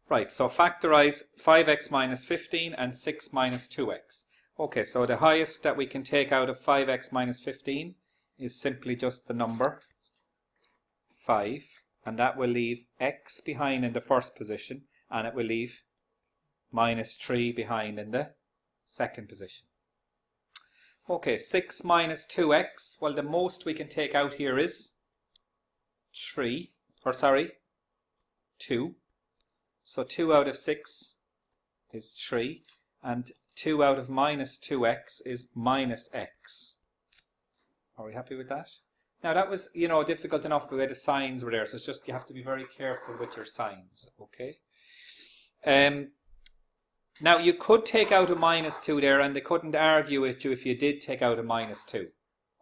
Right, so factorize 5x minus 15 and 6 minus 2x. Okay, so the highest that we can take out of 5x minus 15 is simply just the number 5. And that will leave x behind in the first position, and it will leave minus 3 behind in the second position. Okay, 6 minus 2x, well the most we can take out here is 2. So 2 out of 6 is 3, and 2 out of minus 2x is minus x. Are we happy with that? Now that was, difficult enough the way the signs were there, so it's just you have to be very careful with your signs, okay? Now you could take out a minus 2 there, and they couldn't argue with you if you did take out a minus 2,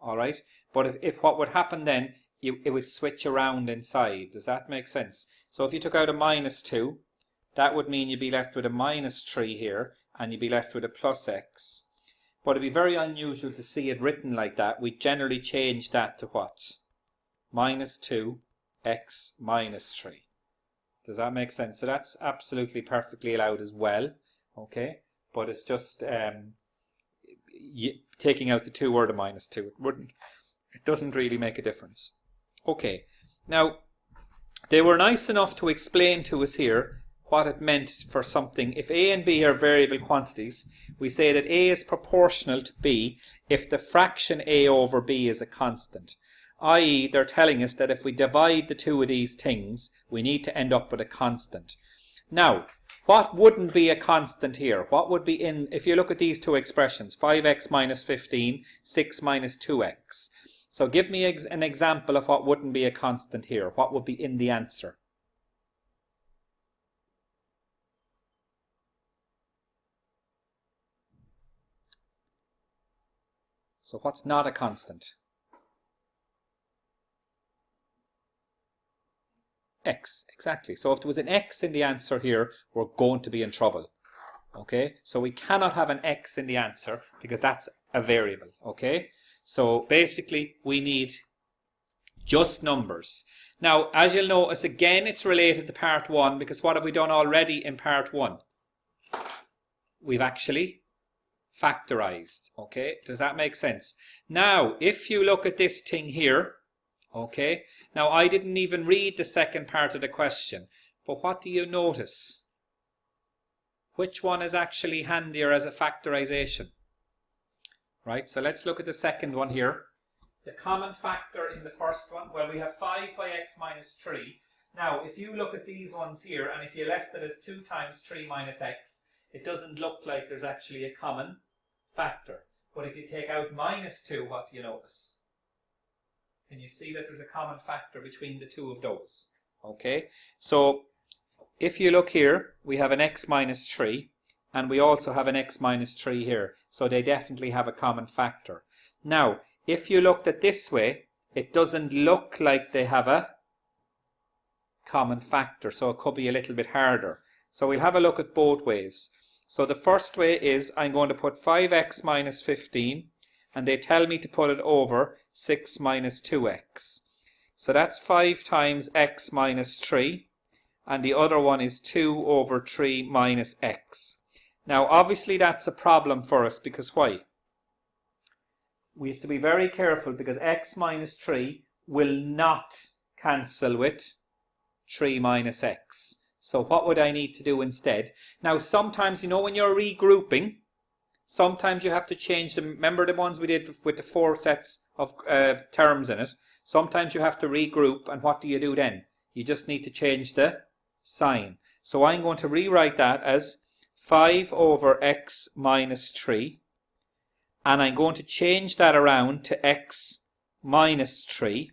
alright? But if what would happen then, it would switch around inside. Does that make sense? So if you took out a minus 2, that would mean you'd be left with a minus 3 here, and you'd be left with a plus x. But it'd be very unusual to see it written like that. We generally change that to what? Minus 2, x minus 3. Does that make sense? So that's absolutely perfectly allowed as well. Okay? But it's just taking out the 2 or the minus 2. It doesn't really make a difference. Okay. Now, they were nice enough to explain to us here what it meant for something. If a and b are variable quantities, we say that a is proportional to b if the fraction a over b is a constant. I.e., they're telling us that if we divide the two of these things, we need to end up with a constant. Now, what wouldn't be a constant here? What would be in, if you look at these two expressions, 5x minus 15, 6 minus 2x. So give me an example of what wouldn't be a constant here. What would be in the answer? So what's not a constant? X, exactly. So if there was an x in the answer here, we're going to be in trouble. Okay, so we cannot have an x in the answer because that's a variable. Okay, so basically we need just numbers. Now, as you'll notice, again, it's related to part 1 because what have we done already in part 1? We've actually factorized. Okay, does that make sense? Now, if you look at this thing here, okay, now I didn't even read the second part of the question, but what do you notice? Which one is actually handier as a factorization? Right, so let's look at the second one here. The common factor in the first one, well, we have 5 by x minus 3. Now, if you look at these ones here, and if you left it as 2 times 3 minus x, it doesn't look like there's actually a common factor. But if you take out minus 2, what do you notice? Can you see that there's a common factor between the two of those? Okay, so if you look here, we have an x minus 3, and we also have an x minus 3 here. So they definitely have a common factor. Now, if you looked at this way, it doesn't look like they have a common factor. So it could be a little bit harder. So we'll have a look at both ways. So the first way is I'm going to put 5x minus 15, and they tell me to put it over 6 minus 2x. So that's 5 times x minus 3, and the other one is 2 over 3 minus x. Now obviously that's a problem for us because why? We have to be very careful because x minus 3 will not cancel with 3 minus x. So what would I need to do instead? Now sometimes, when you're regrouping, sometimes you have to change them. Remember the ones we did with the 4 sets of terms in it? Sometimes you have to regroup, and what do you do then? You just need to change the sign. So I'm going to rewrite that as 5 over x minus 3, and I'm going to change that around to x minus 3.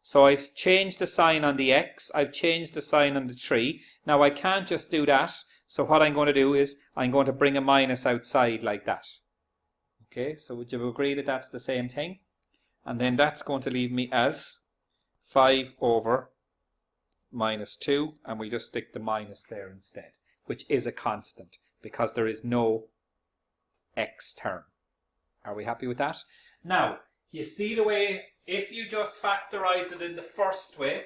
So I've changed the sign on the x, I've changed the sign on the 3. Now I can't just do that, so what I'm going to do is I'm going to bring a minus outside like that. Okay, so would you agree that that's the same thing? And then that's going to leave me as 5 over minus 2, and we'll just stick the minus there instead, which is a constant because there is no x term. Are we happy with that? Now, you see the way, if you just factorize it in the first way,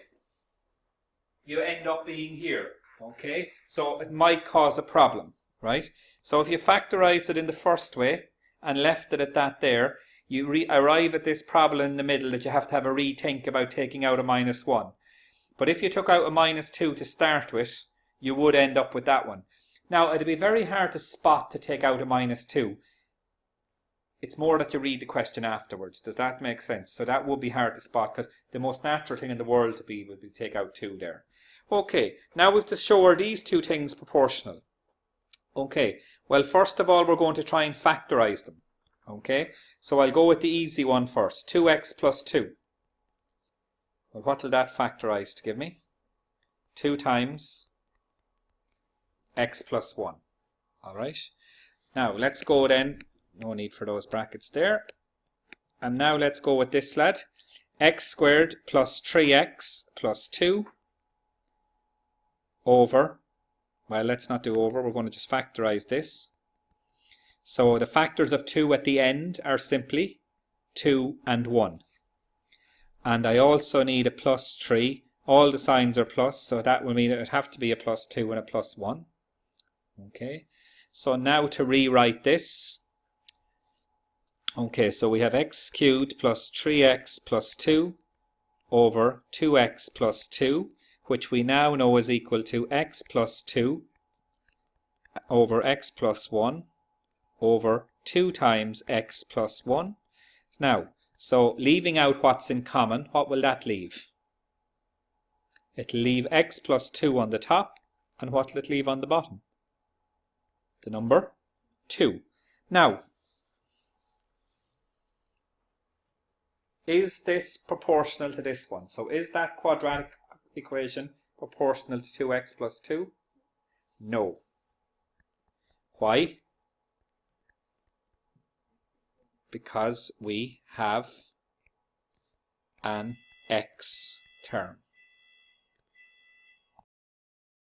you end up being here. Okay, so it might cause a problem, right? So if you factorized it in the first way and left it at that there, you arrive at this problem in the middle that you have to have a rethink about taking out a -1. But if you took out a -2 to start with, you would end up with that one. Now, it'd be very hard to spot to take out a -2. It's more that you read the question afterwards. Does that make sense? So that would be hard to spot, because the most natural thing in the world would be to take out 2 there. Okay, now we have to show are these two things proportional. Okay, well, first of all, we're going to try and factorize them. Okay, so I'll go with the easy one first. 2x plus 2. Well, what will that factorize to give me? 2 times x plus 1. Alright, now let's go then. No need for those brackets there. And now let's go with this lad. X squared plus 3x plus 2 over, well, let's not do over, we're going to just factorize this. So the factors of 2 at the end are simply 2 and 1. And I also need a plus 3. All the signs are plus, so that will mean it would have to be a plus 2 and a plus 1. Okay, so now to rewrite this. Okay, so we have x cubed plus 3x plus 2 over 2x plus 2, which we now know is equal to x plus 2 over x plus 1 over 2 times x plus 1. Now, so leaving out what's in common, what will that leave? It'll leave x plus 2 on the top, and what will it leave on the bottom? The number 2. Now, is this proportional to this one? So is that quadratic equation proportional to 2x plus 2? No. Why? Because we have an x term.